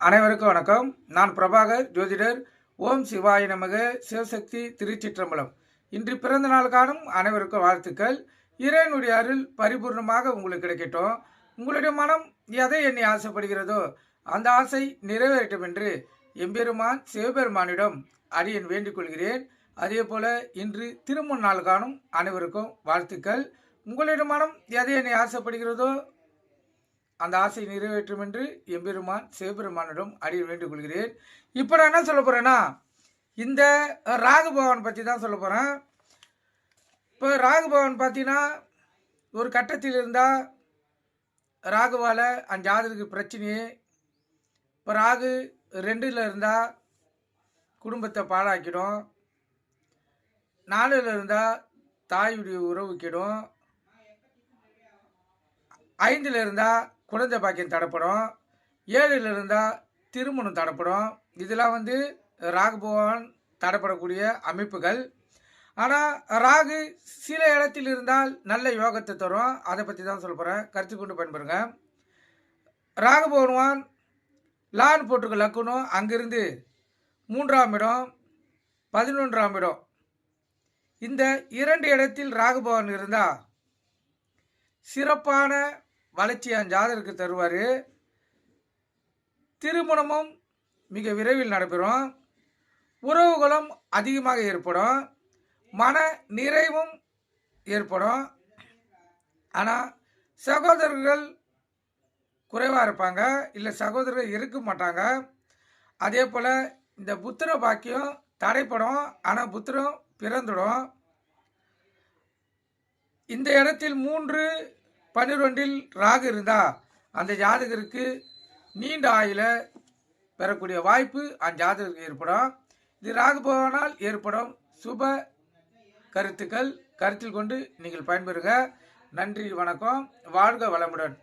அனைவருக்கும் வணக்கம். நான் பிரபாகர் ஜோதிடர். ஓம் சிவாய நமக. சிவசக்தி திருச்சிற்றம்பலம். இன்று பிறந்த நாள் காணும் அனைவருக்கும் வாழ்த்துக்கள். இறைவனுடைய அருள் பரிபூர்ணமாக உங்களுக்கு கிடைக்கட்டும். உங்களுடைய மனம் எதை எண்ணி ஆசைப்படுகிறதோ அந்த ஆசை நிறைவேறட்டும் என்று எம்பெருமான் சிவபெருமானிடம் அடியேன் வேண்டிக் கொள்கிறேன். அதே போல இன்று திருமண நாள் காணும் அனைவருக்கும் வாழ்த்துக்கள். உங்களுடைய மனம் எதை எண்ணி ஆசைப்படுகிறதோ அந்த ஆசை நிறைவேற்றும் என்று எம்பெருமான் சிவபெருமானிடம் அடிய வேண்டிக் கொள்கிறேன். இப்போ நான் என்ன சொல்ல போகிறேன்னா, இந்த ராகு பகவான் பற்றி தான் சொல்ல போகிறேன். இப்போ ராகு பகவான் பார்த்தீங்கன்னா ஒரு கட்டத்தில் இருந்தால் ராகுவால் அந்த ஜாதகத்துக்கு பிரச்சனையே. இப்போ ராகு 2ல் இருந்தால் குடும்பத்தை பாழாக்கிடும், 4ல் இருந்தால் தாயுடைய உறவு கெடும், 5ல் இருந்தால் குழந்தை பாக்கியம் தடைப்படும், 7ல் இருந்தால் திருமணம் தடைப்படும். இதெல்லாம் ராகு பகவான் தடைப்படக்கூடிய அமைப்புகள். ஆனால் ராகு சில இடத்தில் இருந்தால் நல்ல யோகத்தை தரும். அதை பற்றி தான் சொல்ல போகிறேன். கருத்து கொண்டு பயன்படுங்க. ராகு பகவான் லான் போட்டிருக்க லக்குனம் அங்கிருந்து 3ஆம் இடம் 11ஆம் இடம் இந்த 2 இடத்தில் ராகு பகவான் இருந்தால் சிறப்பான வளர்ச்சியான் ஜாதகருக்கு தருவார். திருமணமும் மிக விரைவில் நடைபெறும், உறவுகளும் அதிகமாக ஏற்படும், மன நிறைவும் ஏற்படும். ஆனால் சகோதரர்கள் குறைவாக இருப்பாங்க, இல்லை சகோதரர்கள் இருக்க மாட்டாங்க. அதே போல் இந்த புத்திர பாக்கியம் தடைப்படும், ஆனால் புத்திரம் பிறந்துடும். இந்த இடத்தில் 3-12 ராகு இருந்தால் அந்த ஜாதகருக்கு நீண்ட ஆயுள பெறக்கூடிய வாய்ப்பு அந்த ஜாதகருக்கு ஏற்படும். இது ராகு பகவானால் ஏற்படும் சுப கருத்துக்கள். கருத்தில் கொண்டு நீங்கள் பயன்பெறுங்க. நன்றி, வணக்கம், வாழ்க வளமுடன்.